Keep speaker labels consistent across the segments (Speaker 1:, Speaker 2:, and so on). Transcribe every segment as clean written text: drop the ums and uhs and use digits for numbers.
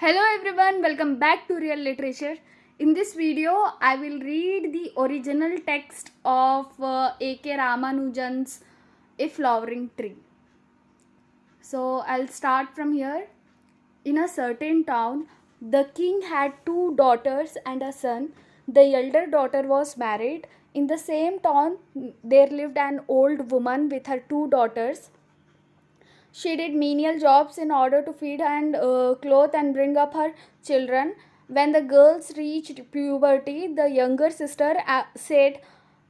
Speaker 1: Hello everyone, welcome back to Real Literature. In this video, I will read the original text of A.K. Ramanujan's A Flowering Tree. So I'll start from here. In a certain town, the king had two daughters and a son. The elder daughter was married. In the same town, there lived an old woman with her two daughters. She did menial jobs in order to feed and clothe and bring up her children. When the girls reached puberty, the younger sister said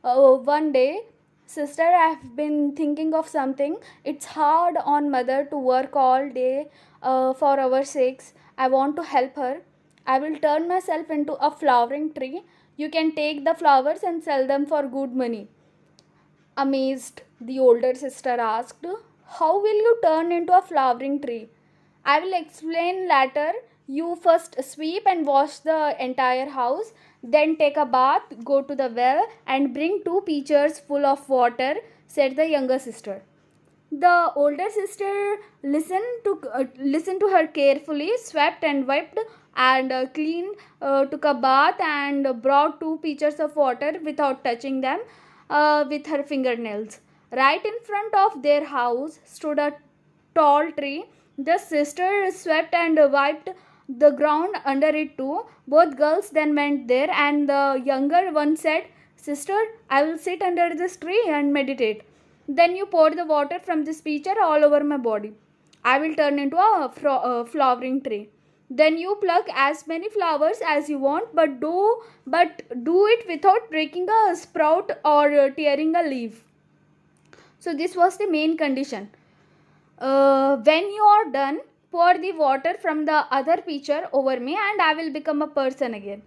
Speaker 1: one day, "Sister, I've been thinking of something. It's hard on mother to work all day for our sakes. I want to help her. I will turn myself into a flowering tree. You can take the flowers and sell them for good money." Amazed, the older sister asked, "How will you turn into a flowering tree?" "I will explain later. You first sweep and wash the entire house, then take a bath, go to the well, and bring two pitchers full of water," said the younger sister. The older sister listened to her carefully, swept and wiped and cleaned, took a bath and brought two pitchers of water without touching them with her fingernails. Right in front of their house stood a tall tree. The sister swept and wiped the ground under it too. Both girls then went there, and the younger one said, "Sister, I will sit under this tree and meditate. Then you pour the water from this pitcher all over my body. I will turn into a flowering tree. Then you pluck as many flowers as you want, but do it without breaking a sprout or tearing a leaf." So this was the main condition. When you are done, pour the water from the other pitcher over me, and I will become a person again.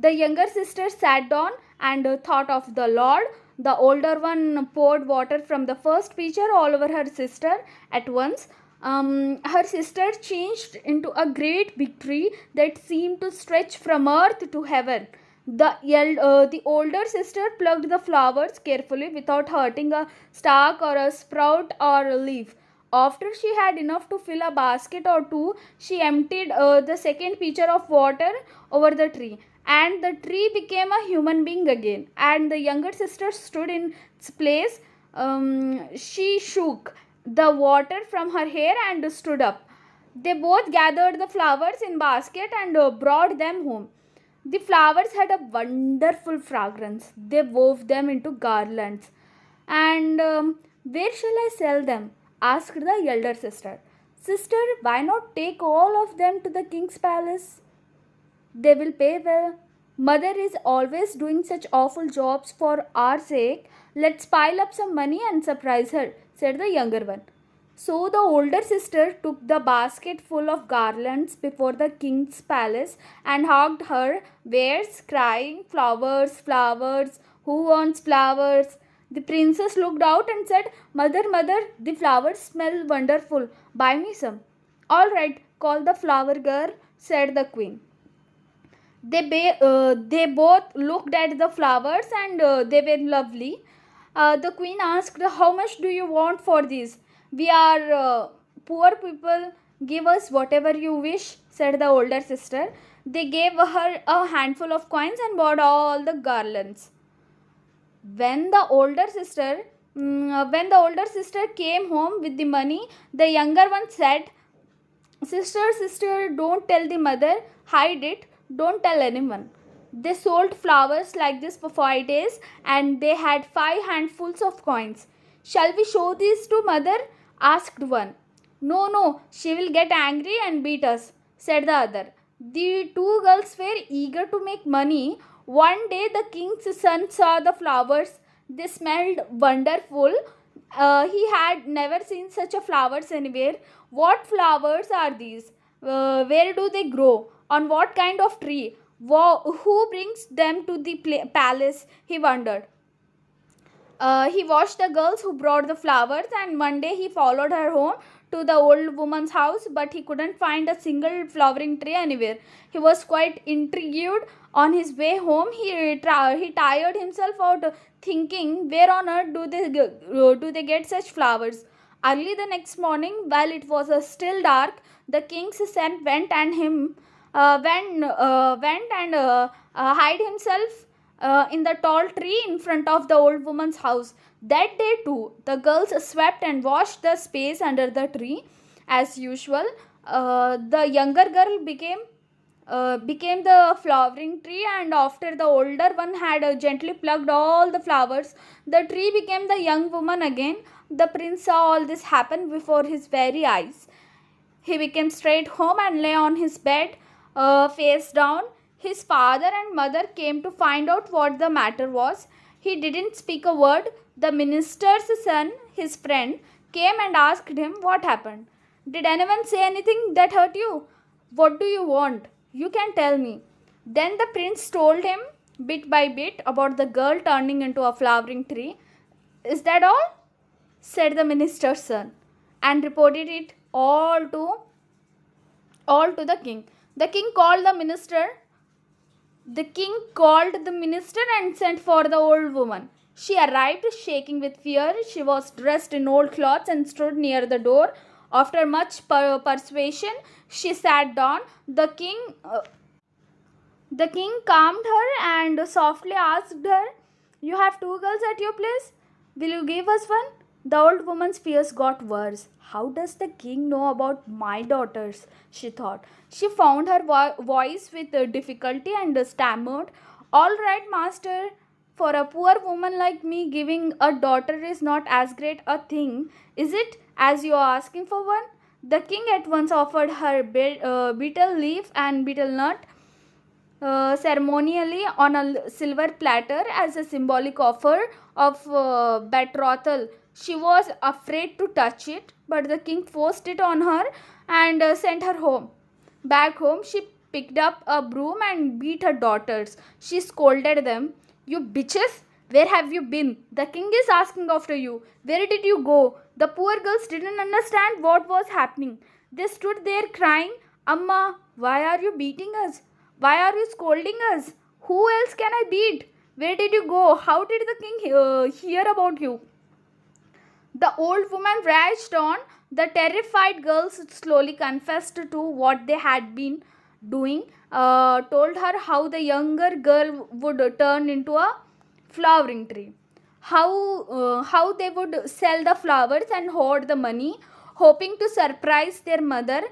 Speaker 1: The younger sister sat down and thought of the Lord. The older one poured water from the first pitcher all over her sister at once. Her sister changed into a great big tree that seemed to stretch from earth to heaven. The older sister plucked the flowers carefully without hurting a stalk or a sprout or a leaf. After she had enough to fill a basket or two, she emptied the second pitcher of water over the tree, and the tree became a human being again. And the younger sister stood in its place. She shook the water from her hair and stood up. They both gathered the flowers in basket and brought them home. The flowers had a wonderful fragrance. They wove them into garlands. And where shall I sell them?" asked the elder sister. "Sister, why not take all of them to the king's palace? They will pay well. Mother is always doing such awful jobs for our sake. Let's pile up some money and surprise her," said the younger one. So the older sister took the basket full of garlands before the king's palace and hugged her wares, crying, "Flowers, flowers, who wants flowers?" The princess looked out and said, "Mother, mother, the flowers smell wonderful. Buy me some." "All right, call the flower girl," said the queen. They both looked at the flowers, and they were lovely. The queen asked, "How much do you want for these?" "We are poor people. Give us whatever you wish," said the older sister. They gave her a handful of coins and bought all the garlands. When the older sister came home with the money, the younger one said, Sister, don't tell the mother. Hide it. Don't tell anyone." They sold flowers like this for 5 days, and they had 5 handfuls of coins. "Shall we show these to mother?" asked one. No, she will get angry and beat us," said the other. The two girls were eager to make money. One day the king's son saw the flowers. They smelled wonderful. He had never seen such a flowers anywhere. "What flowers are these? Where do they grow? On what kind of tree? Who brings them to the palace?" he wondered. He watched the girls who brought the flowers, and one day he followed her home to the old woman's house, but he couldn't find a single flowering tree anywhere. He was quite intrigued. On his way home, he tired himself out thinking, where on earth do they get such flowers? Early the next morning, while it was still dark, the king's son went and him went and hide himself in the tall tree in front of the old woman's house. That day too, the girls swept and washed the space under the tree as usual. The younger girl became the flowering tree, and after the older one had gently plucked all the flowers, the tree became the young woman again. The prince saw all this happen before his very eyes. He became straight home and lay on his bed, face down. His father and mother came to find out what the matter was. He didn't speak a word. The minister's son, his friend, came and asked him what happened. Did anyone say anything that hurt you? What do you want? You can tell me. Then the prince told him bit by bit about the girl turning into a flowering tree. Is that all? Said the minister's son, and reported it all to the king. The king called the minister. The king called the minister and sent for the old woman. She arrived shaking with fear. She was dressed in old clothes and stood near the door. After much persuasion, she sat down. The king calmed her and softly asked her, You have two girls at your place? Will you give us one? The old woman's fears got worse. How does the king know about my daughters? She thought. She found her voice with difficulty and stammered, All right, master. For a poor woman like me, giving a daughter is not as great a thing, is it, as you are asking for one? The king at once offered her betel leaf and betel nut ceremonially on a silver platter as a symbolic offer of betrothal. She was afraid to touch it, but the king forced it on her and sent her home. Back home, she picked up a broom and beat her daughters. She scolded them. You bitches, where have you been? The king is asking after you. Where did you go? The poor girls didn't understand what was happening. They stood there crying, Amma, why are you beating us? Why are you scolding us? Who else can I beat? Where did you go? How did the king hear about you? The old woman raged on. The terrified girls slowly confessed to what they had been doing, told her how the younger girl would turn into a flowering tree, how they would sell the flowers and hoard the money, hoping to surprise their mother.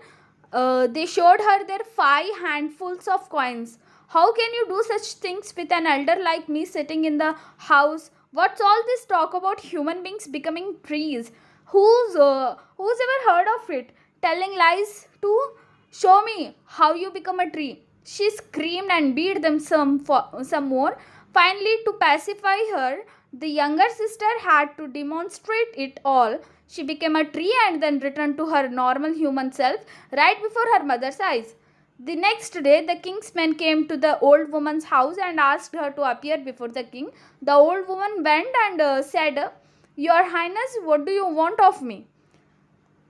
Speaker 1: They showed her their 5 handfuls of coins. How can you do such things with an elder like me sitting in the house? What's all this talk about human beings becoming trees? Who's ever heard of it? Telling lies too? Show me how you become a tree. She screamed and beat them some more. Finally, to pacify her, the younger sister had to demonstrate it all. She became a tree and then returned to her normal human self right before her mother's eyes. The next day, the king's men came to the old woman's house and asked her to appear before the king. The old woman went and said, Your Highness, what do you want of me?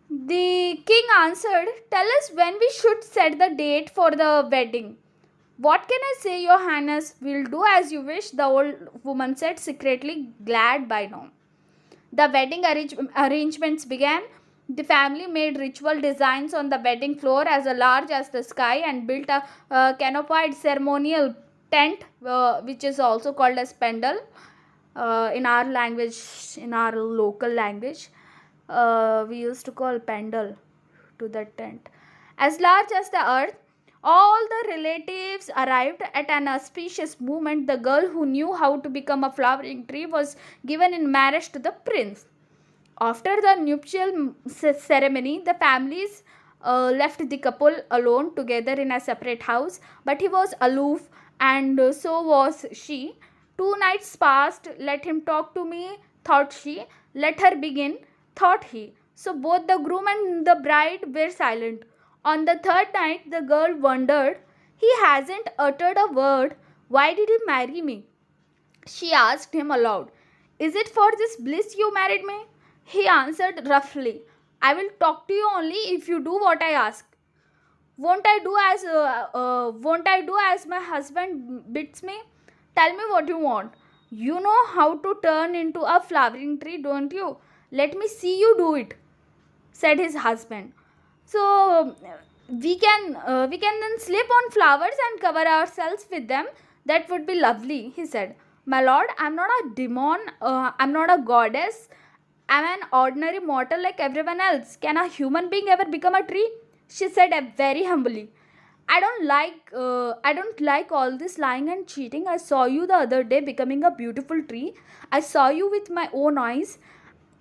Speaker 1: The king answered, Tell us when we should set the date for the wedding. What can I say, Your Highness? We'll do as you wish, the old woman said, secretly glad by now. The wedding arrangements began. The family made ritual designs on the wedding floor as large as the sky and built a canopied ceremonial tent, which is also called as pendal in our language, in our local language. We used to call pendal to the tent. As large as the earth, all the relatives arrived at an auspicious moment. The girl who knew how to become a flowering tree was given in marriage to the prince. After the nuptial ceremony, the families left the couple alone together in a separate house, but he was aloof and so was she. 2 nights passed. Let him talk to me, thought she. Let her begin, thought he. So both the groom and the bride were silent. On the 3rd night, the girl wondered, He hasn't uttered a word. Why did he marry me? She asked him aloud, Is it for this bliss you married me? He answered roughly, I will talk to you only if you do what I ask. Won't I do as my husband bids me? Tell me what you want. You know how to turn into a flowering tree, don't you? Let me see you do it, said his husband. So we can then slip on flowers and cover ourselves with them. That would be lovely, he said. My lord, I'm not a demon, I'm not a goddess. I'm an ordinary mortal like everyone else. Can a human being ever become a tree? She said very humbly. I don't like all this lying and cheating. I saw you the other day becoming a beautiful tree. I saw you with my own eyes.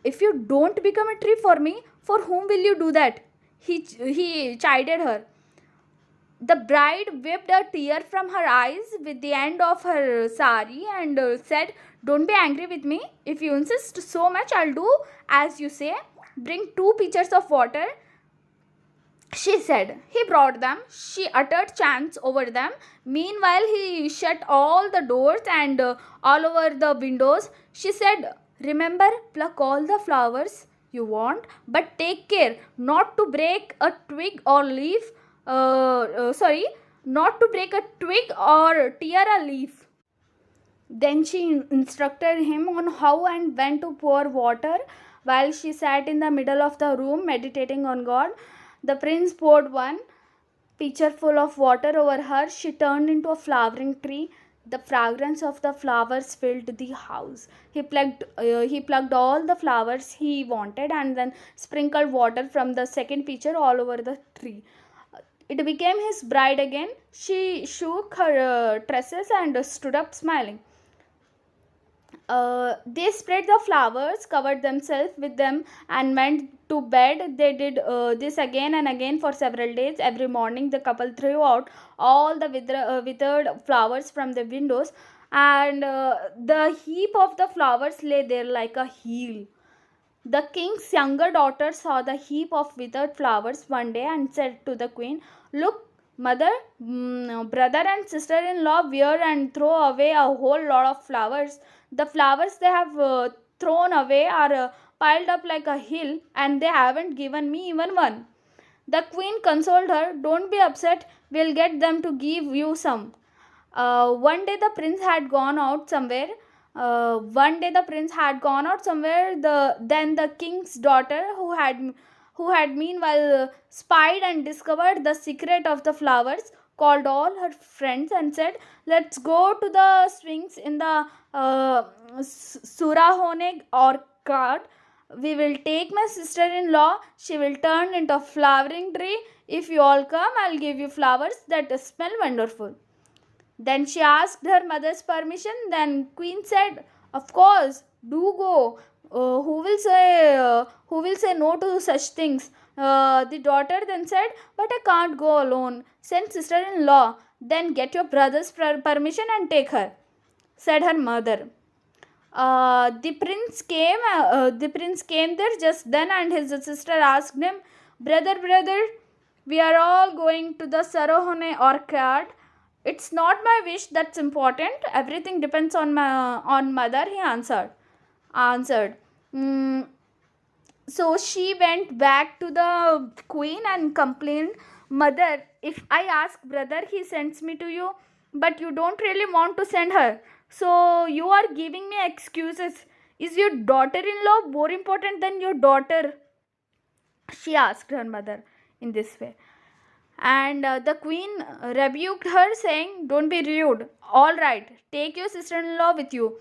Speaker 1: If you don't become a tree for me, for whom will you do that? He chided her. The bride wiped a tear from her eyes with the end of her sari and said, don't be angry with me. If you insist so much, I'll do as you say. Bring 2 pitchers of water, she said. He brought them. She uttered chants over them. Meanwhile, he shut all the doors and all over the windows. She said, remember, pluck all the flowers you want, but take care not to break a twig or leaf. Not to break a twig or tear a leaf. Then she instructed him on how and when to pour water. While she sat in the middle of the room meditating on God, the prince poured 1 pitcher full of water over her. She turned into a flowering tree. The fragrance of the flowers filled the house. He plucked all the flowers he wanted and then sprinkled water from the second pitcher all over the tree. It became his bride again. She shook her tresses and stood up smiling. They spread the flowers, covered themselves with them, and went to bed. They did this again and again for several days. Every morning, the couple threw out all the withered flowers from the windows, and the heap of the flowers lay there like a hill. The king's younger daughter saw the heap of withered flowers one day and said to the queen, look, mother, brother and sister-in-law wear and throw away a whole lot of flowers. The flowers they have thrown away are piled up like a hill, and they haven't given me even one. The queen consoled her, don't be upset, we'll get them to give you some. One day the prince had gone out somewhere. Then the king's daughter, who had meanwhile spied and discovered the secret of the flowers, called all her friends and said, let's go to the swings in the Surahone orchard. We will take my sister-in-law. She will turn into a flowering tree. If you all come, I'll give you flowers that smell wonderful. Then she asked her mother's permission. Then queen said, of course, do go. Who will say no to such things? The daughter then said, but I can't go alone. Send sister-in-law. Then get your brother's permission and take her, said her mother. The prince came there just then, and his sister asked him, brother, we are all going to the Sarohane orchard. It's not my wish that's important. Everything depends on mother, he answered. So she went back to the queen and complained, mother, if I ask brother, he sends me to you, but you don't really want to send her. So you are giving me excuses. Is your daughter-in-law more important than your daughter? She asked her mother in this way. And the queen rebuked her, saying, don't be rude. All right, take your sister-in-law with you.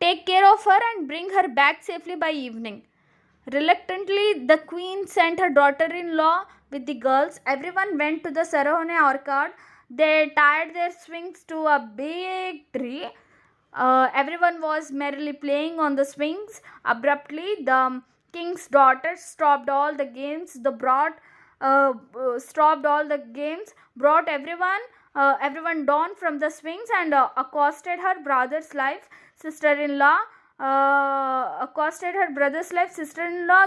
Speaker 1: Take care of her and bring her back safely by evening. Reluctantly, the queen sent her daughter-in-law with the girls. Everyone went to the Sarahone orchard. They tied their swings to a big tree. Everyone was merrily playing on the swings. Abruptly, the king's daughter stopped all the games. Brought everyone down from the swings and accosted her brother's sister-in-law.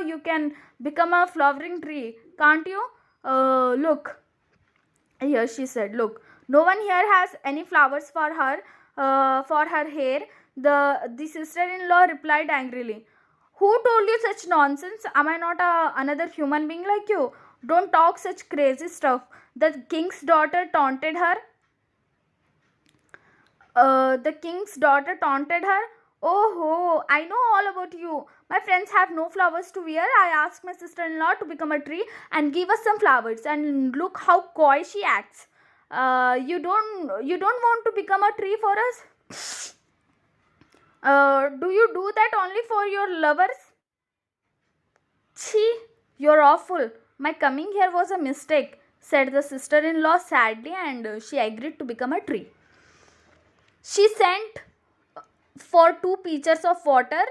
Speaker 1: You can become a flowering tree, can't you? Look, here she said, look, no one here has any flowers for her hair. The sister-in-law replied angrily, who told you such nonsense? Am I not another human being like you? Don't talk such crazy stuff. The king's daughter taunted her. Oh, I know all about you. My friends have no flowers to wear. I asked my sister-in-law to become a tree and give us some flowers. And look how coy she acts. You don't want to become a tree for us? Do you do that only for your lovers? Chee, you're awful. My coming here was a mistake, said the sister-in-law sadly, and she agreed to become a tree. She sent for 2 pitchers of water,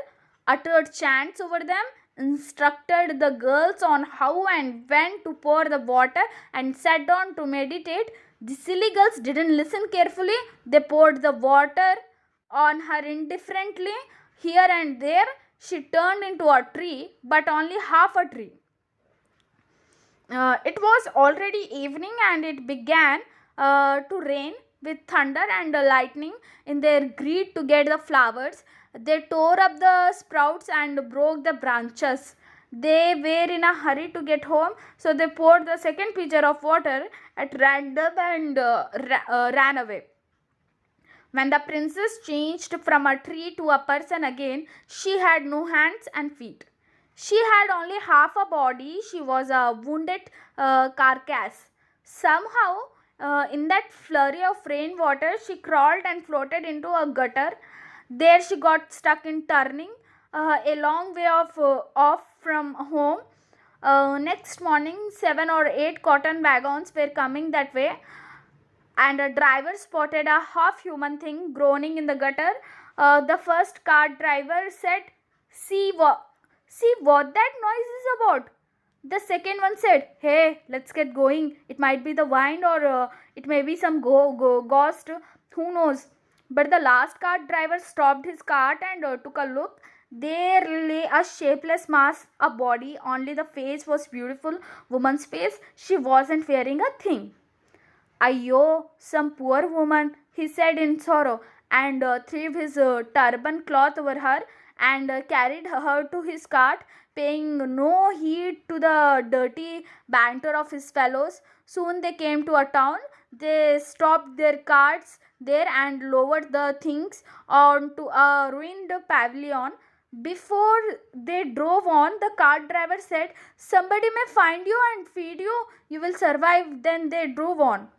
Speaker 1: uttered chants over them, instructed the girls on how and when to pour the water, and sat down to meditate. The silly girls didn't listen carefully. They poured the water on her indifferently. Here and there, she turned into a tree, but only half a tree. It was already evening and it began to rain with thunder and lightning. In their greed to get the flowers, they tore up the sprouts and broke the branches. They were in a hurry to get home, so they poured the second pitcher of water at random and ran away. When the princess changed from a tree to a person again, she had no hands and feet. She had only half a body. She was a wounded carcass. Somehow, in that flurry of rainwater, she crawled and floated into a gutter. There she got stuck in turning, a long way off from home. Next morning, 7 or 8 cotton wagons were coming that way, and a driver spotted a half human thing groaning in the gutter. The first cart driver said, See what that noise is about. The second one said, Hey, let's get going. It might be the wind, or it may be some ghost. Who knows? But the last cart driver stopped his cart and took a look. There lay a shapeless mass, a body. Only the face was beautiful. Woman's face. She wasn't wearing a thing. Ayyo, some poor woman, he said in sorrow, and threw his turban cloth over her and carried her to his cart, paying no heed to the dirty banter of his fellows. Soon they came to a town. They stopped their carts there and lowered the things onto a ruined pavilion. Before they drove on, the cart driver said, Somebody may find you and feed you. You will survive. Then they drove on.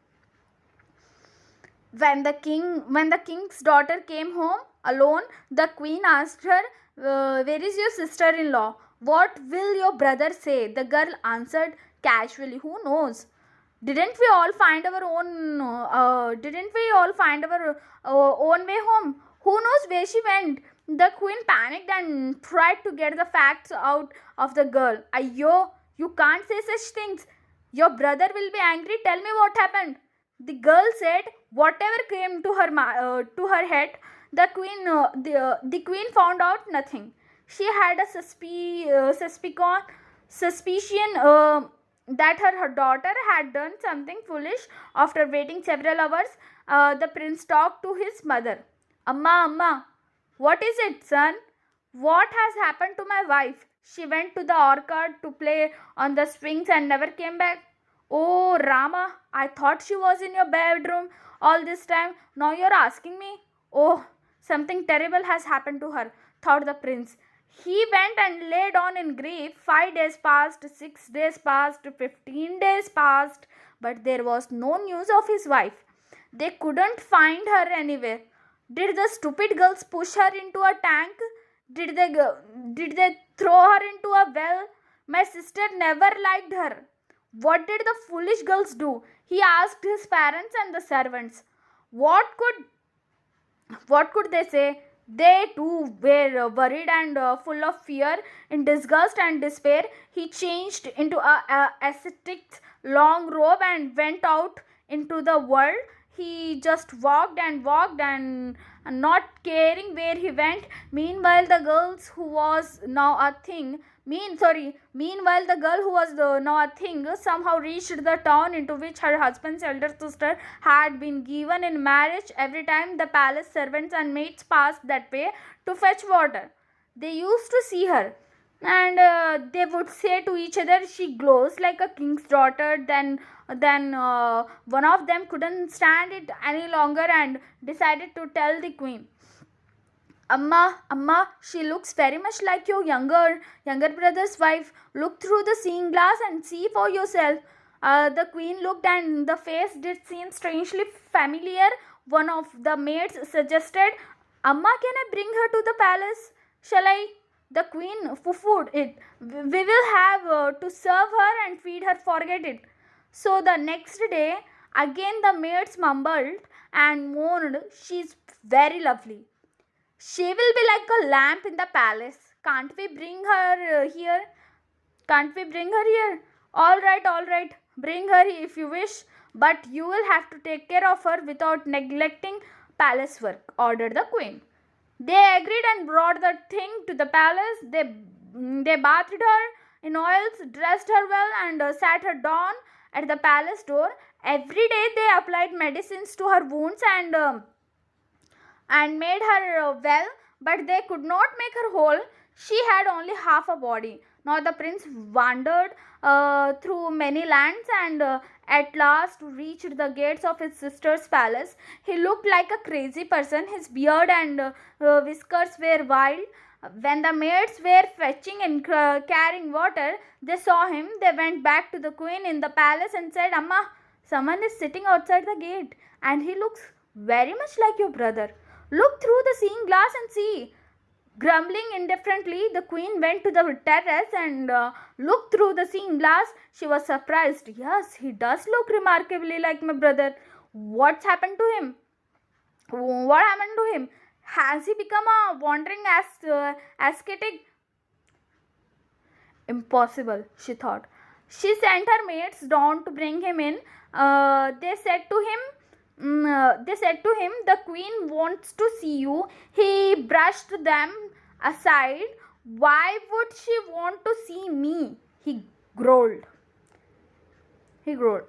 Speaker 1: When the king's daughter came home alone, the queen asked her, Where is your sister-in-law? What will your brother say? The girl answered casually, Who knows? Didn't we all find our own way home? Who knows where she went? The queen panicked and tried to get the facts out of the girl. Ayyo, you can't say such things. Your brother will be angry. Tell me what happened. The girl said whatever came to her head. The queen found out nothing. She had a suspicion that her daughter had done something foolish. After waiting several hours, the prince talked to his mother. Amma, what is it, son? What has happened to my wife? She went to the orchard to play on the swings and never came back. Oh, Rama, I thought she was in your bedroom all this time. Now you're asking me? Oh, something terrible has happened to her, thought the prince. He went and lay down in grief. 5 days passed, 6 days passed, 15 days passed, but there was no news of his wife. They couldn't find her anywhere. Did the stupid girls push her into a tank? Did they throw her into a well? My sister never liked her. What did the foolish girls do? He asked his parents and the servants. What could they say? They too were worried and full of fear. In disgust and despair, he changed into a ascetic's long robe and went out into the world. He just walked and not caring where he went. Meanwhile, the girl who was now a thing somehow reached the town into which her husband's elder sister had been given in marriage. Every time the palace servants and maids passed that way to fetch water, they used to see her, and they would say to each other, She glows like a king's daughter. Then one of them couldn't stand it any longer and decided to tell the queen. Amma, she looks very much like your younger brother's wife. Look through the seeing glass and see for yourself. The queen looked, and the face did seem strangely familiar. One of the maids suggested, Amma, can I bring her to the palace? Shall I? The queen foo-fooed it. We will have to serve her and feed her, forget it. So the next day, again the maids mumbled and moaned, she's very lovely. She will be like a lamp in the palace. Can't we bring her here? Can't we bring her here? All right. Bring her if you wish, but you will have to take care of her without neglecting palace work, ordered the queen. They agreed and brought the thing to the palace. They bathed her in oils, dressed her well, and sat her down at the palace door. Every day they applied medicines to her wounds and made her well, but they could not make her whole. She had only half a body. Now the prince wandered through many lands and at last reached the gates of his sister's palace. He looked like a crazy person. His beard and whiskers were wild. When the maids were fetching and carrying water, they saw him. They went back to the queen in the palace and said, Amma, someone is sitting outside the gate and he looks very much like your brother. Look through the seeing glass and see. Grumbling indifferently, the queen went to the terrace and looked through the seeing glass. She was surprised. Yes, he does look remarkably like my brother. What's happened to him? What happened to him? Has he become a wandering ascetic? Impossible, she thought. She sent her maids down to bring him in. They said to him, the queen wants to see you. He brushed them aside. Why would she want to see me? He growled.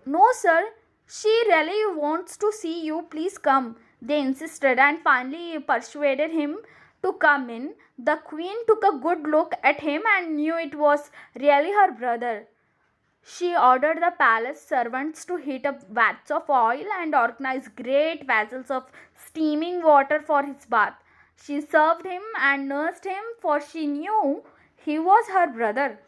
Speaker 1: No, sir. She really wants to see you. Please come. They insisted and finally persuaded him to come in. The queen took a good look at him and knew it was really her brother. She ordered the palace servants to heat up vats of oil and organize great vessels of steaming water for his bath. She served him and nursed him, for she knew he was her brother.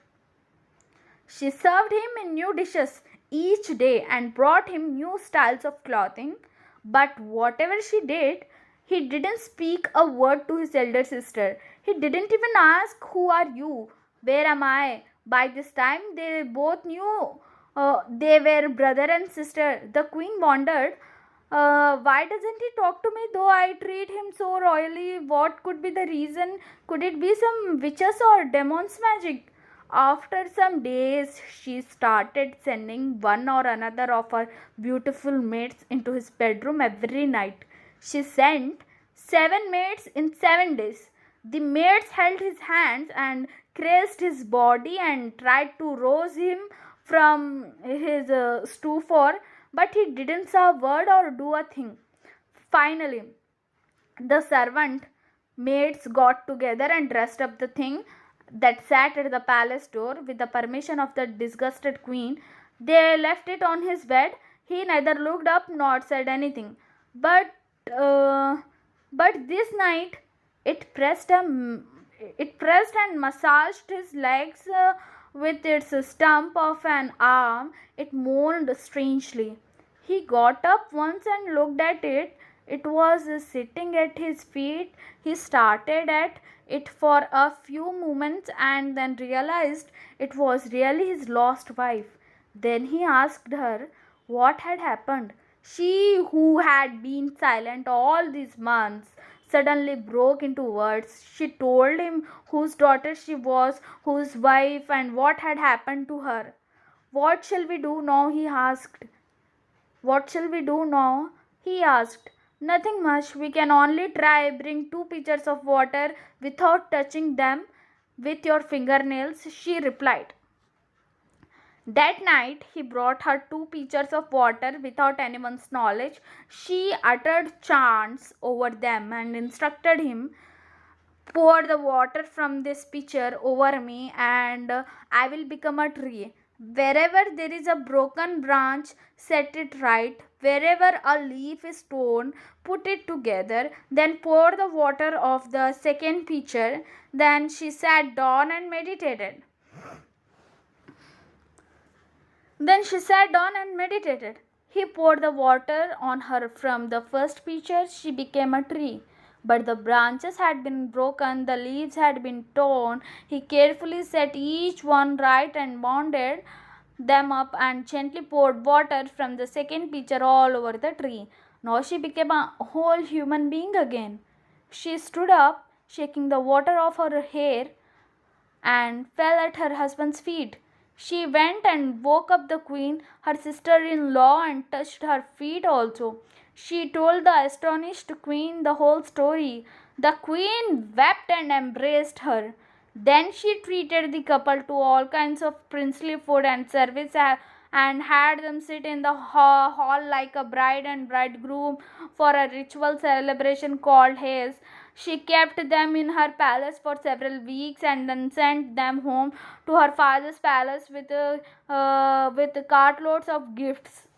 Speaker 1: She served him in new dishes each day and brought him new styles of clothing. But whatever she did, he didn't speak a word to his elder sister. He didn't even ask, who are you? Where am I? By this time, they both knew they were brother and sister. The queen wondered, why doesn't he talk to me though I treat him so royally? What could be the reason? Could it be some witches or demons' magic? After some days, she started sending one or another of her beautiful maids into his bedroom every night. She sent 7 maids in 7 days. The maids held his hands and caressed his body and tried to rouse him from his stupor, but he didn't say a word or do a thing. Finally, the servant maids got together and dressed up the thing that sat at the palace door. With the permission of the disgusted queen, they left it on his bed. He neither looked up nor said anything. But this night it pressed and massaged his legs with its stump of an arm. It moaned strangely. He got up once and looked at it. It was sitting at his feet. He started at it for a few moments and then realized it was really his lost wife. Then he asked her what had happened. She, who had been silent all these months, suddenly broke into words. She told him whose daughter she was, whose wife, and what had happened to her. What shall we do now? He asked. What shall we do now? He asked. Nothing much. We can only try. Bring 2 pitchers of water without touching them with your fingernails, she replied. That night he brought her 2 pitchers of water without anyone's knowledge. She uttered chants over them and instructed him, pour the water from this pitcher over me and I will become a tree. Wherever there is a broken branch, set it right. Wherever a leaf is torn, put it together. Then pour the water of the second pitcher. Then she sat down and meditated. He poured the water on her from the first pitcher. She became a tree. But the branches had been broken, the leaves had been torn. He carefully set each one right and bounded them up and gently poured water from the second pitcher all over the tree. Now she became a whole human being again. She stood up, shaking the water off her hair, and fell at her husband's feet. She went and woke up the queen, her sister-in-law, and touched her feet also. She told the astonished queen the whole story. The queen wept and embraced her. Then she treated the couple to all kinds of princely food and service and had them sit in the hall like a bride and bridegroom for a ritual celebration called Haze. She kept them in her palace for several weeks and then sent them home to her father's palace with cartloads of gifts.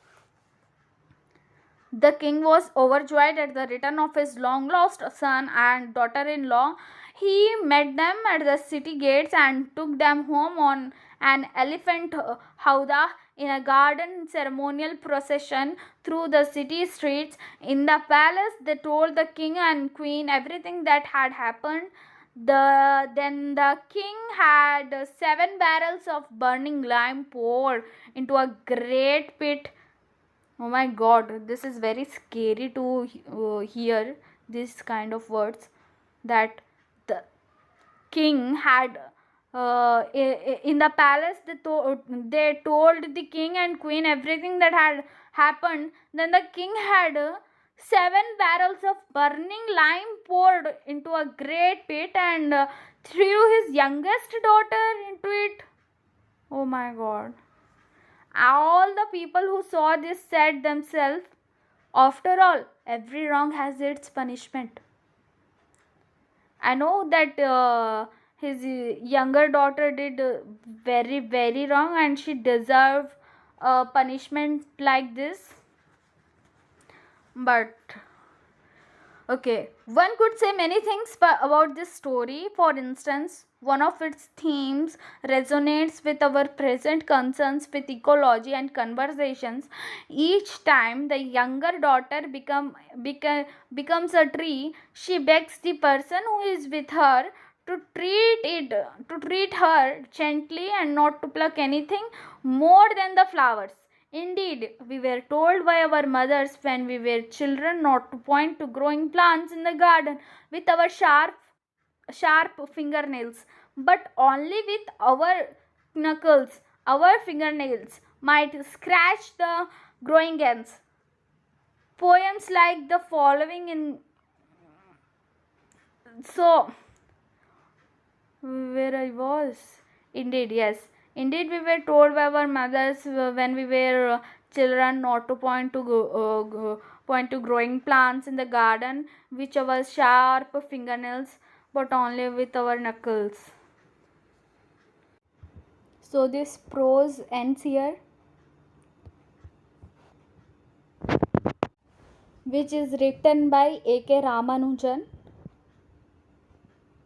Speaker 1: The king was overjoyed at the return of his long lost son and daughter in law. He met them at the city gates and took them home on an elephant howdah in a garden ceremonial procession through the city streets. In the palace, they told the king and queen everything that had happened. Then the king had 7 barrels of burning lime poured into a great pit. Oh my god, this is very scary to hear this kind of words that the king had in the palace. They told the king and queen everything that had happened. Then the king had 7 barrels of burning lime poured into a great pit and threw his youngest daughter into it. Oh my god. All the people who saw this said themselves, after all, every wrong has its punishment. I know that his younger daughter did very, very wrong and she deserved a punishment like this. But okay, one could say many things about this story. For instance, one of its themes resonates with our present concerns with ecology and conversations. Each time the younger daughter becomes a tree, she begs the person who is with her to treat her gently and not to pluck anything more than the flowers. Indeed, we were told by our mothers when we were children not to point to growing plants in the garden with our sharp fingernails, but only with our knuckles. Our fingernails might scratch the growing ends. Poems like the following in so where I was. Indeed, yes. Indeed, we were told by our mothers when we were children not to point to growing plants in the garden, which our sharp fingernails, but only with our knuckles. So this prose ends here, which is written by A.K. Ramanujan,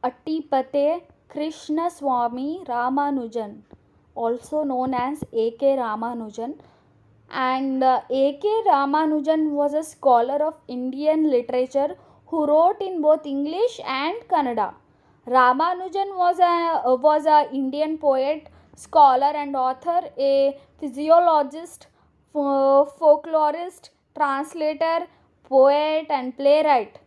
Speaker 1: Attipate Krishna Swami Ramanujan, also known as A.K. Ramanujan. And A.K. Ramanujan was a scholar of Indian literature who wrote in both English and Kannada. Ramanujan was a Indian poet, scholar and author, a physiologist, folklorist, translator, poet and playwright.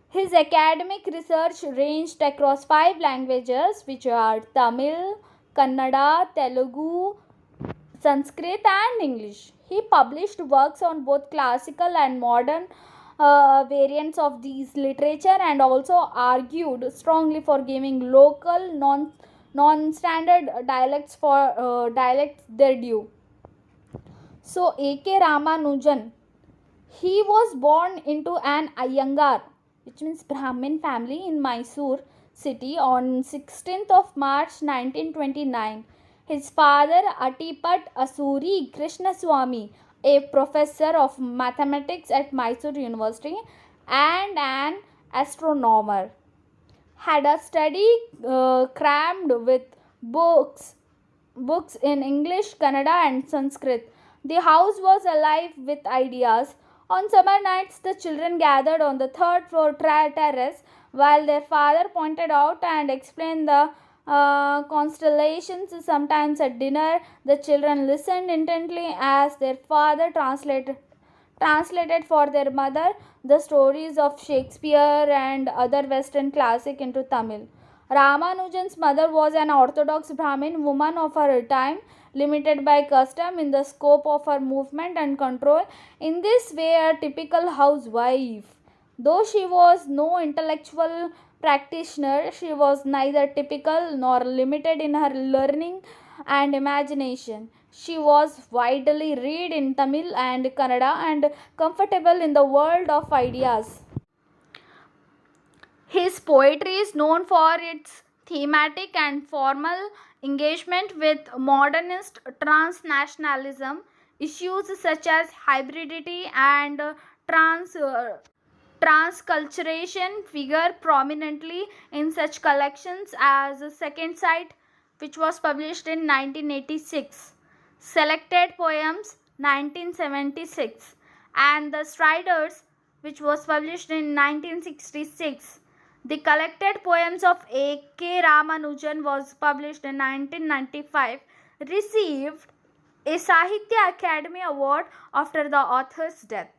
Speaker 1: His academic research ranged across 5 languages, which are Tamil, Kannada, Telugu, Sanskrit and English. He published works on both classical and modern variants of these literature and also argued strongly for giving local non-standard dialects their due. So A.K. Ramanujan, he was born into an Iyengar, which means Brahmin family in Mysore city on 16th of March 1929. His father, Atipat Asuri Krishnaswamy, a professor of mathematics at Mysore University and an astronomer, had a study crammed with books in English, Kannada, and Sanskrit. The house was alive with ideas. On summer nights, the children gathered on the third floor terrace while their father pointed out and explained the constellations. Sometimes at dinner, the children listened intently as their father translated for their mother the stories of Shakespeare and other Western classic into Tamil. Ramanujan's mother was an orthodox Brahmin woman of her time, limited by custom in the scope of her movement and control. In this way, a typical housewife. Though she was no intellectual practitioner, she was neither typical nor limited in her learning and imagination. She was widely read in Tamil and Kannada and comfortable in the world of ideas. His poetry is known for its thematic and formal engagement with modernist transnationalism, issues such as hybridity and transculturation figure prominently in such collections as Second Sight, which was published in 1986, Selected Poems 1976, and The Striders, which was published in 1966. The collected poems of A.K. Ramanujan was published in 1995, received a Sahitya Academy Award after the author's death.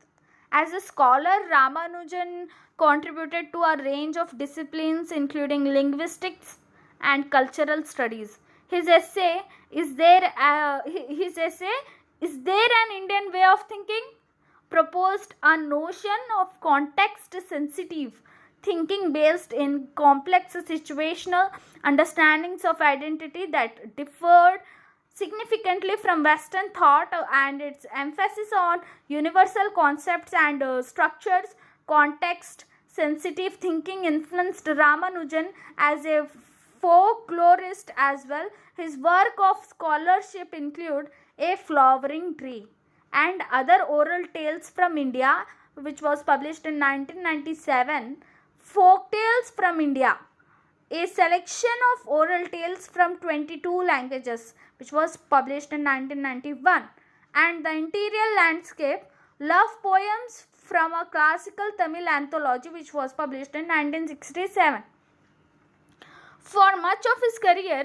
Speaker 1: As a scholar, Ramanujan contributed to a range of disciplines including linguistics and cultural studies. His essay, Is There an Indian Way of Thinking?, proposed a notion of context-sensitive thinking based in complex situational understandings of identity that differed significantly from Western thought, and its emphasis on universal concepts and structures. Context sensitive thinking influenced Ramanujan as a folklorist as well. His work of scholarship include A Flowering Tree and Other Oral Tales from India, which was published in 1997, Folktales from India, a selection of oral tales from 22 languages, which was published in 1991, and The Interior Landscape, Love Poems from a Classical Tamil Anthology, which was published in 1967. For much of his career,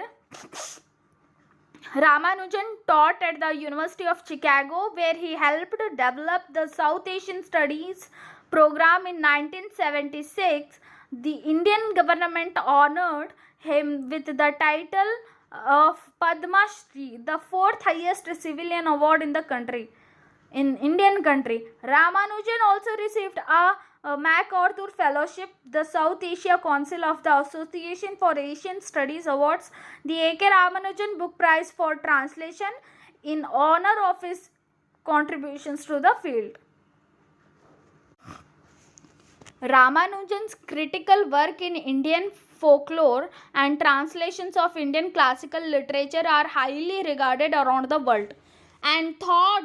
Speaker 1: Ramanujan taught at the University of Chicago, where he helped develop the South Asian Studies program. In 1976, the Indian government honored him with the title of Padma Shri, the fourth highest civilian award in the country. In Indian country, Ramanujan also received a MacArthur Fellowship, the South Asia Council of the Association for Asian Studies Awards, the A.K. Ramanujan Book Prize for Translation in honor of his contributions to the field. Ramanujan's critical work in Indian folklore and translations of Indian classical literature are highly regarded around the world and taught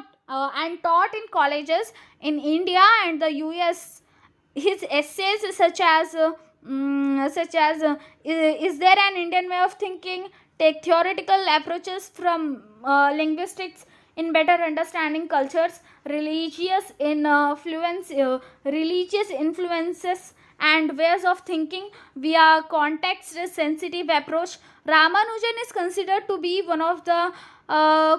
Speaker 1: in colleges in India and the US. His essays such as Is There an Indian Way of Thinking?, take theoretical approaches from linguistics in better understanding cultures, religious influences and ways of thinking via context-sensitive approach. Ramanujan is considered to be one of the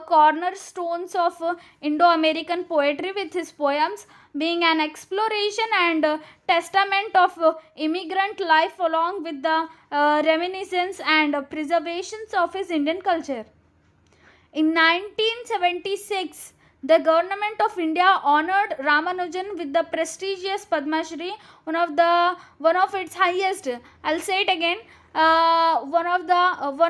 Speaker 1: cornerstones of Indo-American poetry, with his poems being an exploration and testament of immigrant life along with the reminiscence and preservations of his Indian culture. In 1976, the government of India honored Ramanujan with the prestigious Padma Shri, one of its highest. I'll say it again. One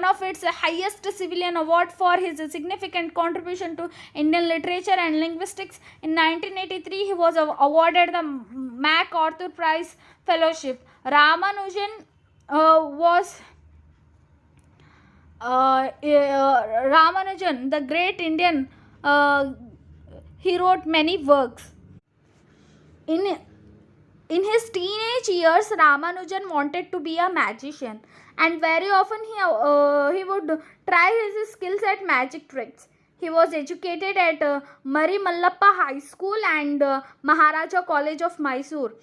Speaker 1: of its highest civilian award for his significant contribution to Indian literature and linguistics. In 1983, he was awarded the MacArthur Prize Fellowship. Ramanujan was Ramanujan, the great Indian, he wrote many works. In his teenage years, Ramanujan wanted to be a magician, and very often he would try his skills at magic tricks. He was educated at Mari Mallappa High School and Maharaja College of Mysore.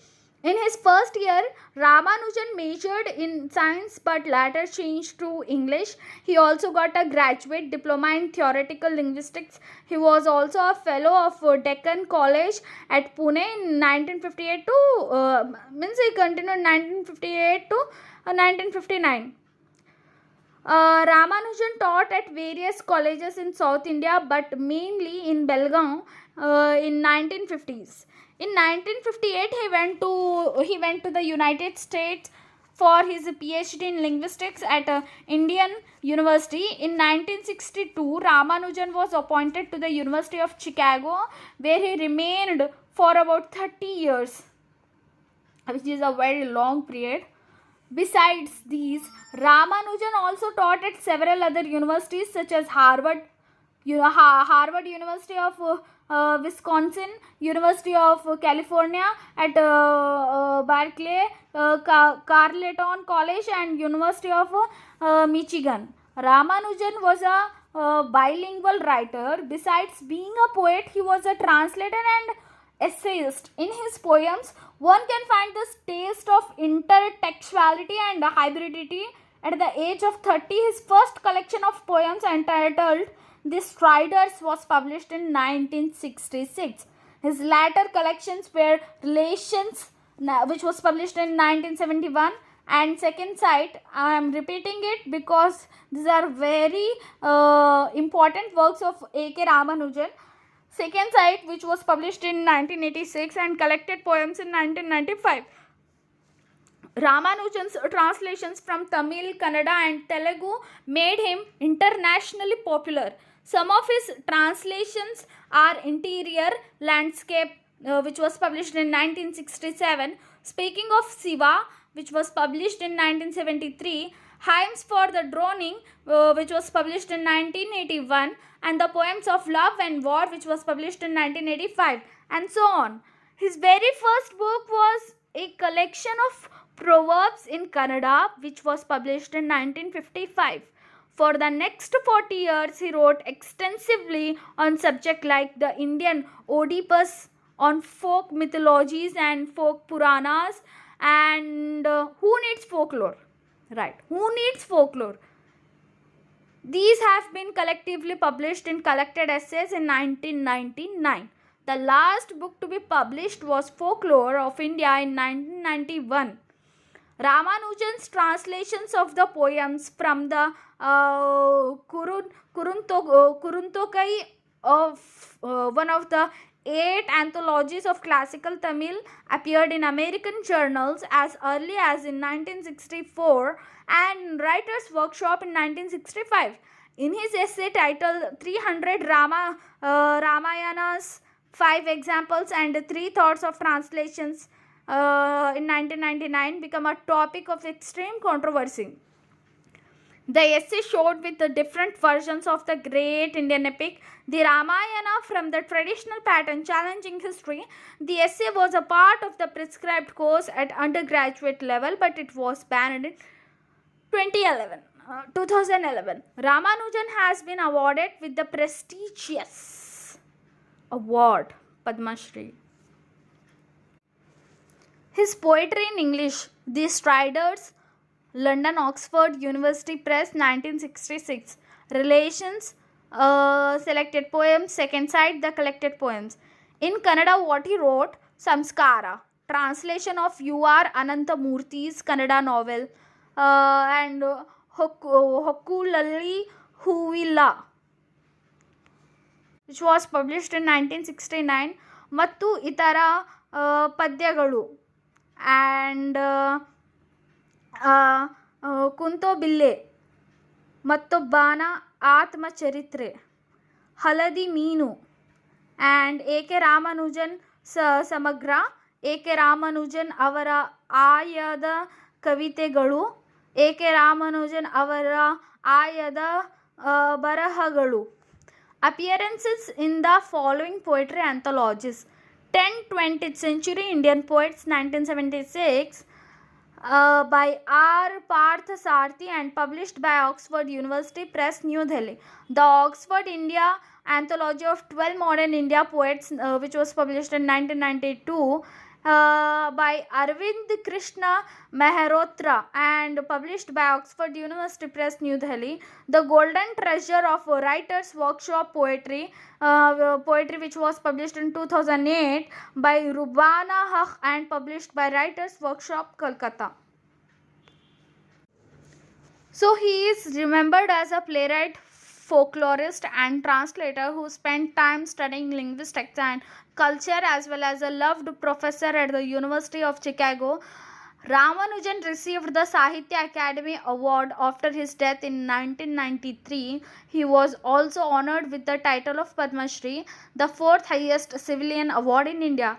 Speaker 1: In his first year, Ramanujan majored in science but later changed to English. He also got a graduate diploma in theoretical linguistics. He was also a fellow of Deccan College at Pune in 1958 to means he continued 1958 to 1959. Ramanujan taught at various colleges in South India but mainly in Belgaum in 1950s. In 1958, he went to the United States for his PhD in linguistics at Indian University. In 1962, Ramanujan was appointed to the University of Chicago, where he remained for about 30 years, which is a very long period. Besides these, Ramanujan also taught at several other universities such as Harvard University of Wisconsin, University of California at Berkeley, Carleton College and University of Michigan. Ramanujan was a bilingual writer. Besides being a poet, he was a translator and essayist. In his poems, one can find this taste of intertextuality and hybridity. At the age of 30, his first collection of poems entitled The Striders was published in 1966. His later collections were Relations, which was published in 1971, and Second Sight. I am repeating it because these are very important works of A.K. Ramanujan. Second Sight, which was published in 1986, and Collected Poems in 1995. Ramanujan's translations from Tamil, Kannada and Telugu made him internationally popular. Some of his translations are Interior Landscape, which was published in 1967, Speaking of Siva, which was published in 1973, Hymns for the Droning, which was published in 1981, and The Poems of Love and War, which was published in 1985, and so on. His very first book was a collection of Proverbs in Kannada, which was published in 1955. For the next 40 years, he wrote extensively on subjects like the Indian Oedipus, on folk mythologies and folk Puranas, and who needs folklore? Right, who needs folklore? These have been collectively published in collected essays in 1999. The last book to be published was Folklore of India in 1991. Ramanujan's translations of the poems from the Kuruntokai of one of the 8 anthologies of classical Tamil appeared in American journals as early as in 1964 and Writers' Workshop in 1965. In his essay titled 300 Ramayanas, 5 examples and 3 thoughts of translations in 1999 become a topic of extreme controversy. The essay showed with the different versions of the great Indian epic, the Ramayana from the traditional pattern challenging history. The essay was a part of the prescribed course at undergraduate level, but it was banned in 2011. Ramanujan has been awarded with the prestigious award Padma Shri. His poetry in English, The Striders, London Oxford University Press, 1966. Relations, Selected Poems, Second Sight, The Collected Poems. In Kannada, what he wrote, Samskara, translation of U.R. Anantamurthy's Kannada novel, and Hokkulalli Huvilla, which was published in 1969, Mattu Itara Padyagalu, and Kunto Bille, Mattobbana Atmacharitre, Haladi Meenu, and A.K. Ramanujan Samagra, A.K. Ramanujan Avara Ayada Kavitegalu, A.K. Ramanujan Avara ಆಯದ ಬರಹಗಳು. Appearances in the following poetry anthologies: 10th-20th Century Indian Poets 1976 by R. Parthasarathi and published by Oxford University Press, New Delhi. The Oxford India Anthology of 12 Modern India Poets, which was published in 1992 by Arvind Krishna Mehrotra and published by Oxford University Press, New Delhi. The Golden Treasure of Writers Workshop Poetry, which was published in 2008 by Rubana Haq and published by Writers Workshop, Kolkata. So he is remembered as a playwright, folklorist and translator who spent time studying linguistics and culture, as well as a loved professor at the University of Chicago. Ramanujan received the Sahitya Academy Award after his death in 1993. He was also honored with the title of Padma Shri, the fourth highest civilian award in India.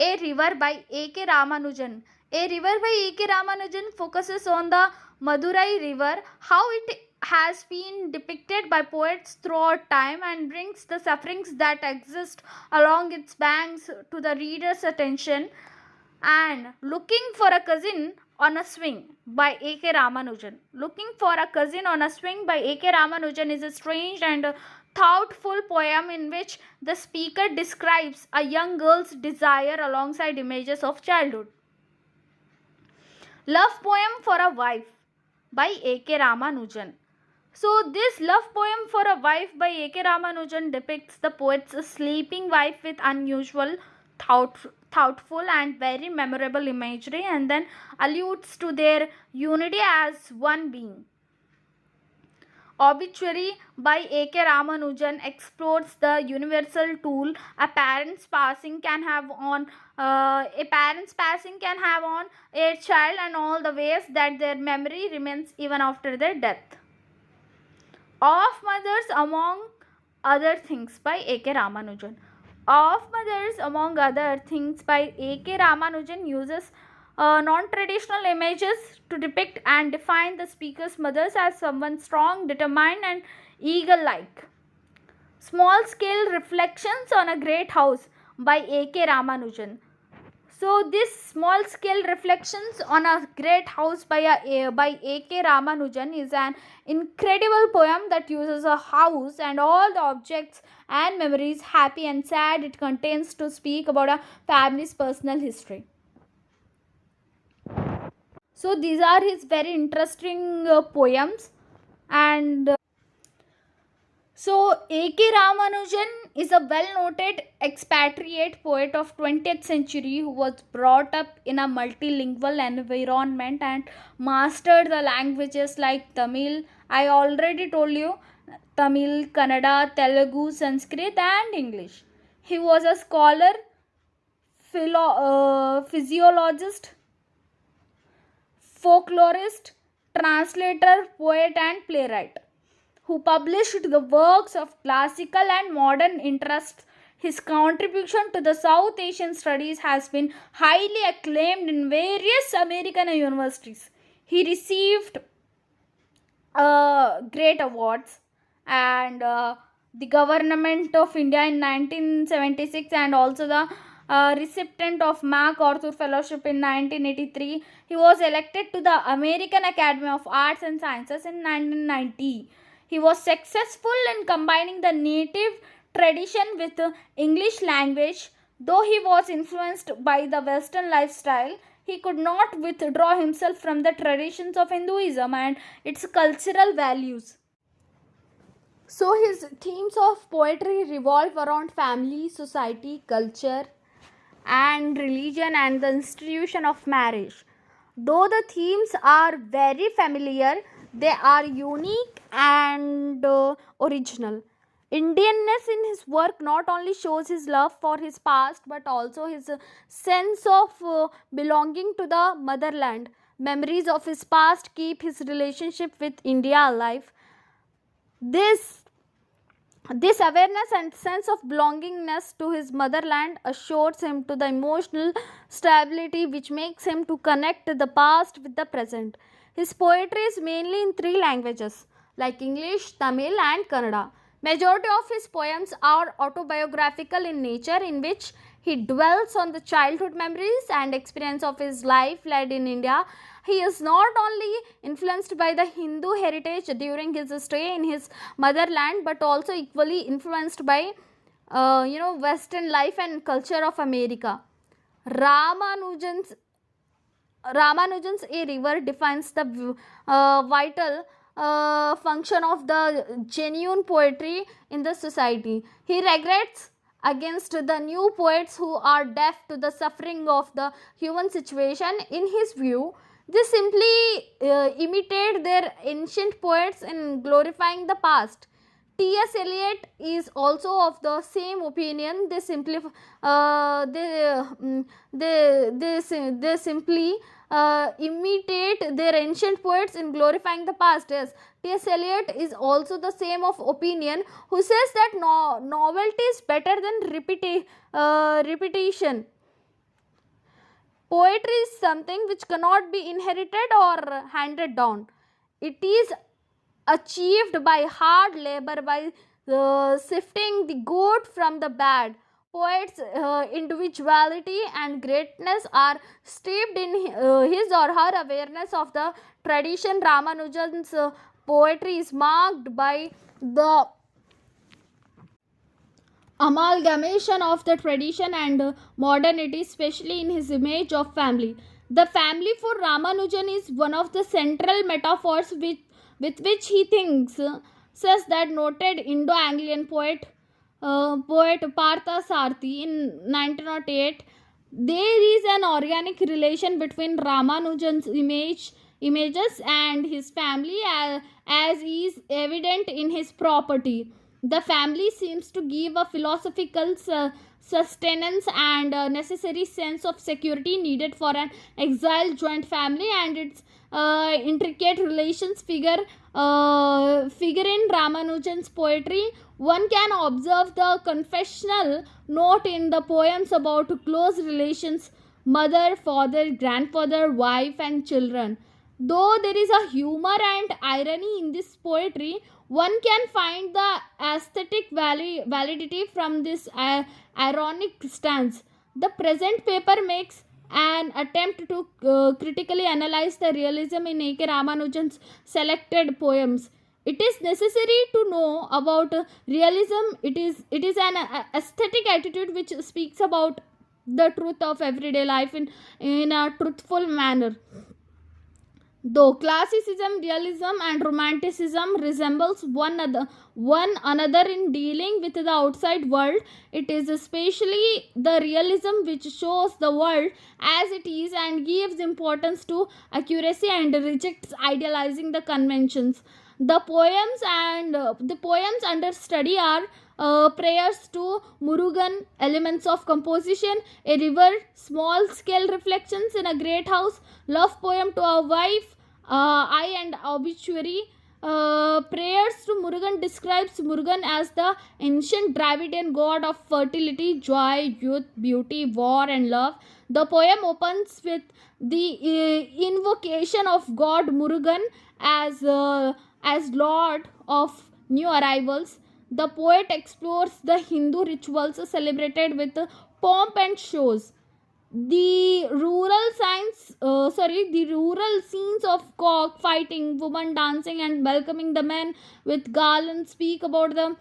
Speaker 1: A River by A.K. Ramanujan. A River by A.K. Ramanujan focuses on the Madurai River, how it has been depicted by poets throughout time, and brings the sufferings that exist along its banks to the reader's attention. And Looking for a Cousin on a Swing by A.K. Ramanujan. Looking for a Cousin on a Swing by A.K. Ramanujan is a strange and thoughtful poem in which the speaker describes a young girl's desire alongside images of childhood. Love Poem for a Wife by A.K. Ramanujan. So this love poem for a wife by A.K. Ramanujan depicts the poet's sleeping wife with unusual, thoughtful and very memorable imagery, and then alludes to their unity as one being. Obituary by A.K. Ramanujan explores the universal tool a parent's passing can have on a child, and all the ways that their memory remains even after their death. Of Mothers Among Other Things by A.K. Ramanujan. Of Mothers Among Other Things by A.K. Ramanujan uses non-traditional images to depict and define the speaker's mothers as someone strong, determined and eagle-like. Small-Scale Reflections on a Great House by A.K. Ramanujan. So this Small-Scale Reflections on a Great House by A.K. Ramanujan is an incredible poem that uses a house and all the objects and memories, happy and sad, it contains to speak about a family's personal history. So these are his very interesting poems. And so A.K. Ramanujan is a well-noted expatriate poet of 20th century who was brought up in a multilingual environment and mastered the languages like Tamil, I already told you, Tamil, Kannada, Telugu, Sanskrit and English. He was a scholar, physiologist, folklorist, translator, poet and playwright who published the works of classical and modern interests. His contribution to the South Asian studies has been highly acclaimed in various American universities. He received great awards, and the government of India in 1976, and also the recipient of MacArthur Fellowship in 1983. He was elected to the American Academy of Arts and Sciences in 1990. He was successful in combining the native tradition with the English language. Though he was influenced by the Western lifestyle, he could not withdraw himself from the traditions of Hinduism and its cultural values. So his themes of poetry revolve around family, society, culture and religion and the institution of marriage. Though the themes are very familiar, they are unique and original. Indianness in his work not only shows his love for his past but also his sense of belonging to the motherland. Memories of his past keep his relationship with India alive. This awareness and sense of belongingness to his motherland assures him to the emotional stability which makes him to connect the past with the present. His poetry is mainly in three languages: like English, Tamil, and Kannada. Majority of his poems are autobiographical in nature, in which he dwells on the childhood memories and experience of his life led in India. He is not only influenced by the Hindu heritage during his stay in his motherland, but also equally influenced by Western life and culture of America. Ramanujan's Ramanujan's A River defines the vital function of the genuine poetry in the society. He regrets against the new poets who are deaf to the suffering of the human situation. In his view, they simply imitate their ancient poets in glorifying the past. T.S. Eliot is also of the same opinion. They simply they simply imitate their ancient poets in glorifying the past. Yes, T.S. Eliot is also the same of opinion, who says that novelty is better than repetition. Poetry is something which cannot be inherited or handed down. It is achieved by hard labor, by sifting the good from the bad. Poets' individuality and greatness are steeped in his or her awareness of the tradition. Ramanujan's poetry is marked by the amalgamation of the tradition and modernity, especially in his image of family. The family for Ramanujan is one of the central metaphors with which he thinks, says that noted Indo-Anglian poet Partha Sarthi in 1908. There is an organic relation between Ramanujan's images and his family, as is evident in his property. The family seems to give a philosophical sustenance and a necessary sense of security needed for an exiled joint family, and its intricate relations figure in Ramanujan's poetry. One can observe the confessional note in the poems about close relations, mother, father, grandfather, wife, and children. Though there is a humor and irony in this poetry, one can find the aesthetic validity from this ironic stance. The present paper makes an attempt to critically analyze the realism in A.K. Ramanujan's selected poems. It is necessary to know about realism. It is an aesthetic attitude which speaks about the truth of everyday life in a truthful manner. Though classicism, realism, and romanticism resembles one another in dealing with the outside world, it is especially the realism which shows the world as it is and gives importance to accuracy and rejects idealizing the conventions. The poems under study are prayers to Murugan, elements of composition, a river, small scale reflections in a great house, love poem to a wife, I and obituary. Prayers to Murugan describes Murugan as the ancient Dravidian god of fertility, joy, youth, beauty, war, and love. The poem opens with the invocation of god Murugan as lord of new arrivals. The poet explores the Hindu rituals celebrated with pomp and shows. The rural scenes of cockfighting, women dancing, and welcoming the men with garlands speak about the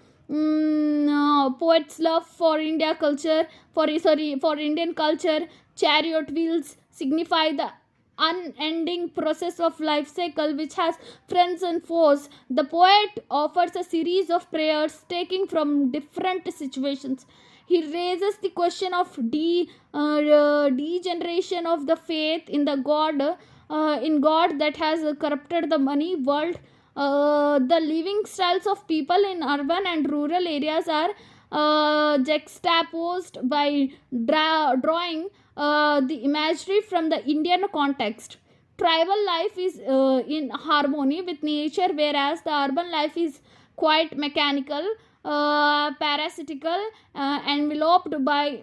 Speaker 1: poet's love for Indian culture. For Indian culture, chariot wheels signify the unending process of life cycle which has friends and foes. The poet offers a series of prayers taking from different situations. He raises the question of degeneration of the faith in the God that has corrupted the money world. The living styles of people in urban and rural areas are juxtaposed by drawing the imagery from the Indian context. Tribal life is in harmony with nature, whereas the urban life is quite mechanical, parasitical, enveloped by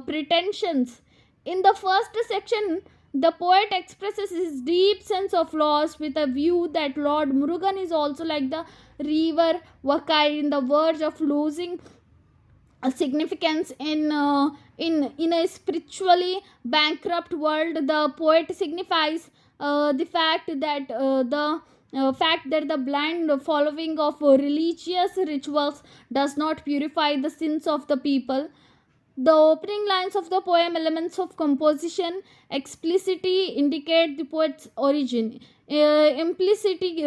Speaker 1: pretensions. In the first section, The poet expresses his deep sense of loss with a view that Lord Murugan is also like the river Vakai in the verge of losing a significance in a spiritually bankrupt world. The poet signifies the fact that the blind following of religious rituals does not purify the sins of the people. The opening lines of the poem, elements of composition, explicitly indicate the poet's origin. Implicitly,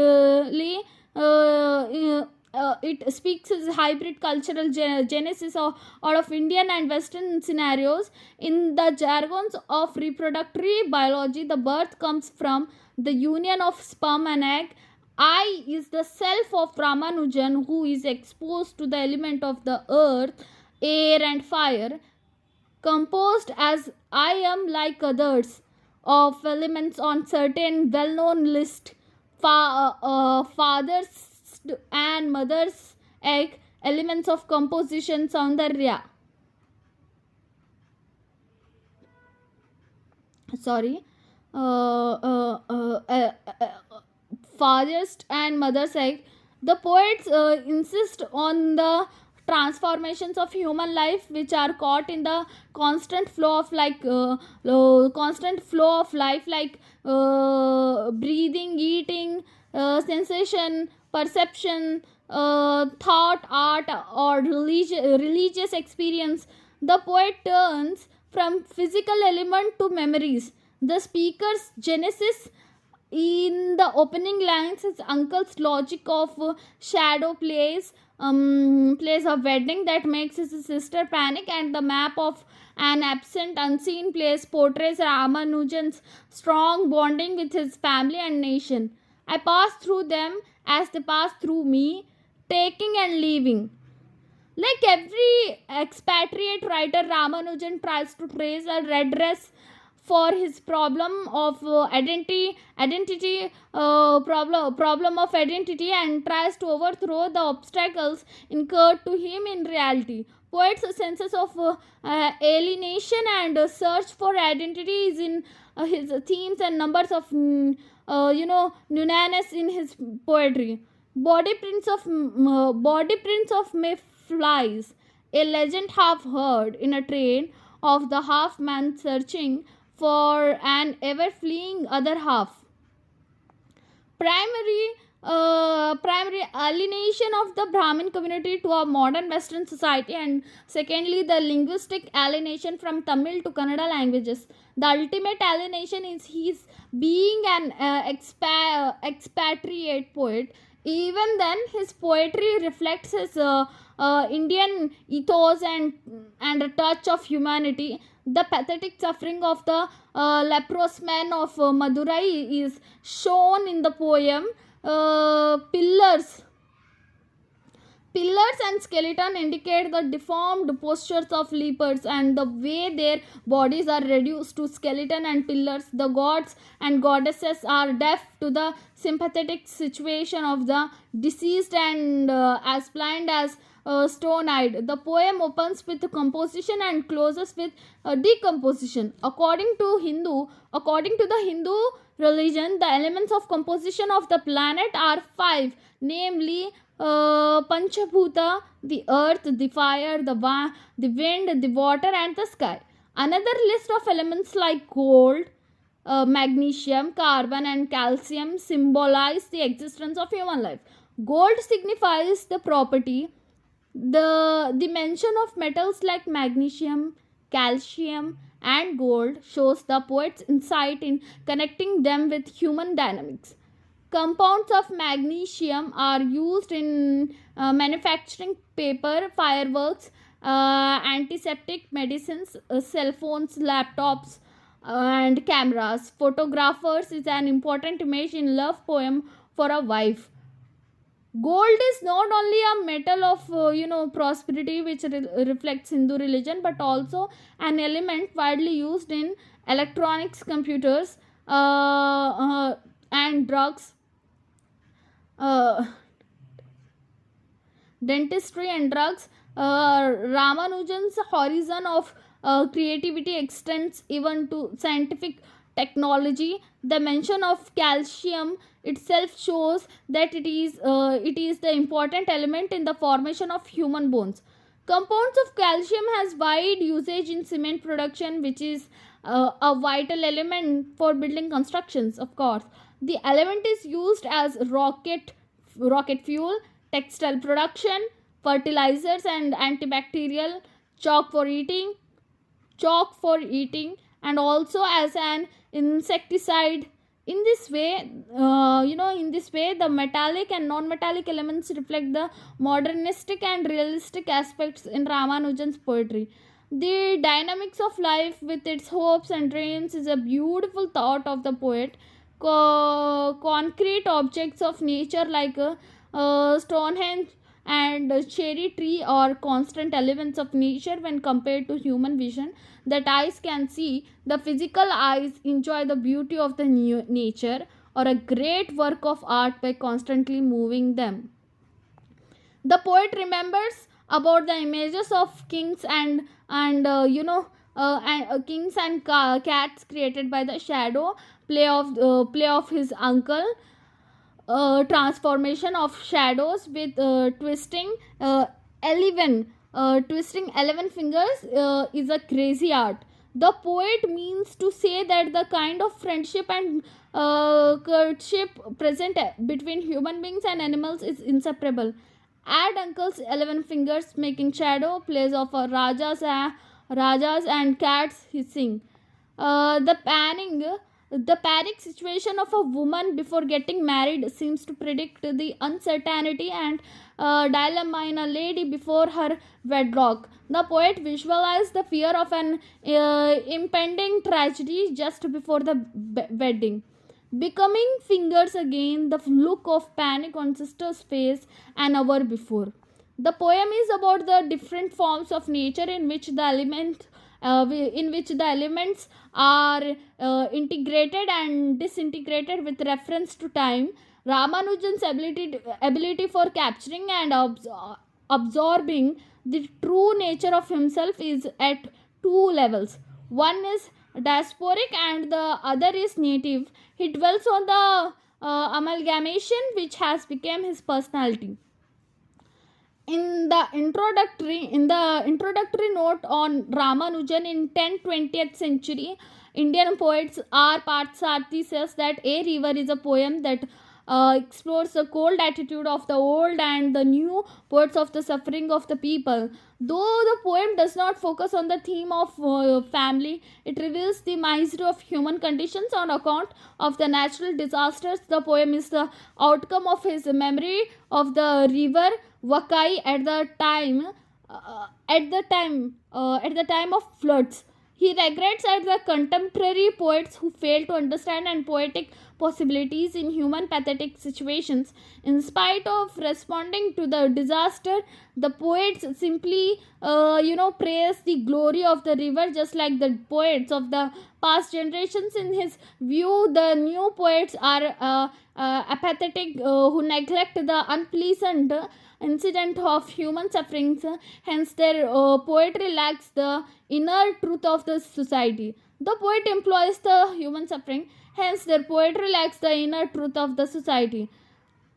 Speaker 1: it speaks as hybrid cultural genesis out of Indian and Western scenarios. In the jargons of reproductory biology, the birth comes from the union of sperm and egg. I is the self of Ramanujan, who is exposed to the element of the earth, air and fire, composed as I am like others of elements on certain well-known list. Father's and mother's egg, elements of composition, Saundarya. Sorry. Father's and mother's egg. The poets insist on the transformations of human life which are caught in the constant flow of life, like breathing, eating, sensation, perception, thought, art, or religious experience. The poet turns from physical element to memories. The speaker's genesis in the opening lines, his uncle's logic of shadow plays a wedding that makes his sister panic, and the map of an absent unseen place portrays Ramanujan's strong bonding with his family and nation. I pass through them as they pass through me, taking and leaving. Like every expatriate writer, Ramanujan tries to trace a redress for his problem of problem of identity, and tries to overthrow the obstacles incurred to him in reality. Poet's senses of alienation and search for identity is in his themes and numbers of nuances in his poetry. Body prints of mayflies, a legend half heard in a train of the half man searching for an ever fleeing other half. Primary alienation of the Brahmin community to a modern Western society, and secondly, the linguistic alienation from Tamil to Kannada languages. The ultimate alienation is his being an expatriate poet. Even then, his poetry reflects his Indian ethos and a touch of humanity. The pathetic suffering of the leprous man of Madurai is shown in the poem. Pillars and skeleton indicate the deformed postures of lepers and the way their bodies are reduced to skeleton and pillars. The gods and goddesses are deaf to the sympathetic situation of the deceased and as blind as stone-eyed. The poem opens with composition and closes with decomposition. According to the Hindu religion, the elements of composition of the planet are 5, namely Panchabhuta, the earth, the fire, the wind, the water, and the sky. Another list of elements like gold, magnesium, carbon, and calcium symbolize the existence of human life. Gold signifies the property. The mention of metals like magnesium, calcium, and gold shows the poet's insight in connecting them with human dynamics. Compounds of magnesium are used in manufacturing paper, fireworks, antiseptic medicines, cell phones, laptops, and cameras. Photographers is an important image in love poem for a wife. Gold is not only a metal of prosperity which reflects Hindu religion, but also an element widely used in electronics, computers, and drugs, dentistry and drugs. Ramanujan's horizon of creativity extends even to scientific technology. The mention of calcium itself shows that it is the important element in the formation of human bones. Compounds of calcium has wide usage in cement production, which is a vital element for building constructions. Of course, the element is used as rocket fuel, textile production, fertilizers, and antibacterial, chalk for eating, and also as an insecticide. In this way the metallic and non-metallic elements reflect the modernistic and realistic aspects in Ramanujan's poetry. The dynamics of life with its hopes and dreams is a beautiful thought of the poet. Concrete objects of nature like Stonehenge and cherry tree are constant elements of nature when compared to human vision that eyes can see. The physical eyes enjoy the beauty of the nature or a great work of art by constantly moving them. The poet remembers about the images of kings and kings and cats created by the shadow play of his uncle. Transformation of shadows with uh, 11 twisting 11 fingers is a crazy art. The poet means to say that the kind of friendship and courtship present between human beings and animals is inseparable. Add uncle's 11 fingers making shadow plays of rajas and cats hissing. The panic situation of a woman before getting married seems to predict the uncertainty and dilemma in a lady before her wedlock. The poet visualized the fear of an impending tragedy just before the wedding. Becoming fingers again, the look of panic on sister's face an hour before. The poem is about the different forms of nature in which the elements are integrated and disintegrated with reference to time. Ramanujan's ability for capturing and absorbing the true nature of himself is at two levels. One is diasporic and the other is native. He dwells on the amalgamation which has become his personality. In the introductory note on Ramanujan in 10th-20th century Indian poets R. Parthasarathi says that A River is a poem that explores the cold attitude of the old and the new poets of the suffering of the people. Though the poem does not focus on the theme of family, it reveals the misery of human conditions on account of the natural disasters. The poem is the outcome of his memory of the river Wakai at the time of floods. He regrets at the contemporary poets who fail to understand and poetic possibilities in human pathetic situations. In spite of responding to the disaster, the poets simply, praise the glory of the river, just like the poets of the past generations. In his view, the new poets are apathetic who neglect the unpleasant incident of human sufferings. Hence, their poetry lacks the inner truth of the society. The poet employs the human suffering, hence, their poetry lacks the inner truth of the society.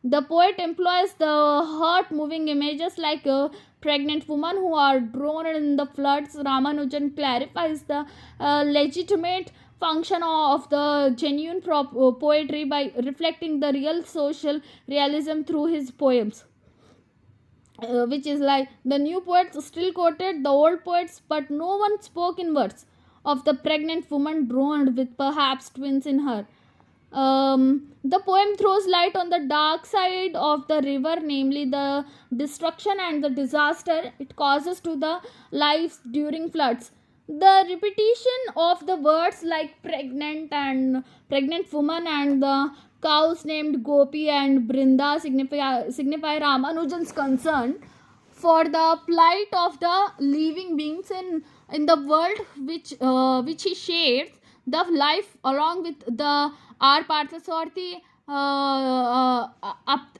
Speaker 1: The poet employs the heart moving images like a pregnant woman who are drowned in the floods. Ramanujan clarifies the legitimate function of the genuine poetry by reflecting the real social realism through his poems. Which is like the new poets still quoted the old poets, but no one spoke in words of the pregnant woman drowned with perhaps twins in her. The poem throws light on the dark side of the river, namely the destruction and the disaster it causes to the lives during floods. The repetition of the words like pregnant woman and the cows named Gopi and Brinda signify Ramanujan's concern for the plight of the living beings in the world which he shares the life along with the R. Parthasarathi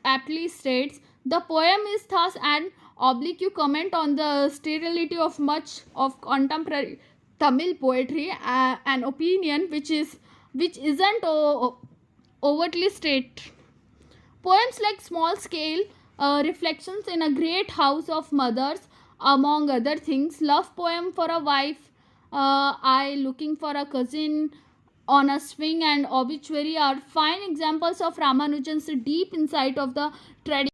Speaker 1: aptly states. The poem is thus an oblique comment on the sterility of much of contemporary Tamil poetry, an opinion which is which isn't overtly state. Poems like Small Scale Reflections in a Great House of Mothers, among other things, Love Poem for a Wife, I Looking for a Cousin on a Swing, and Obituary are fine examples of Ramanujan's deep insight of the tradition.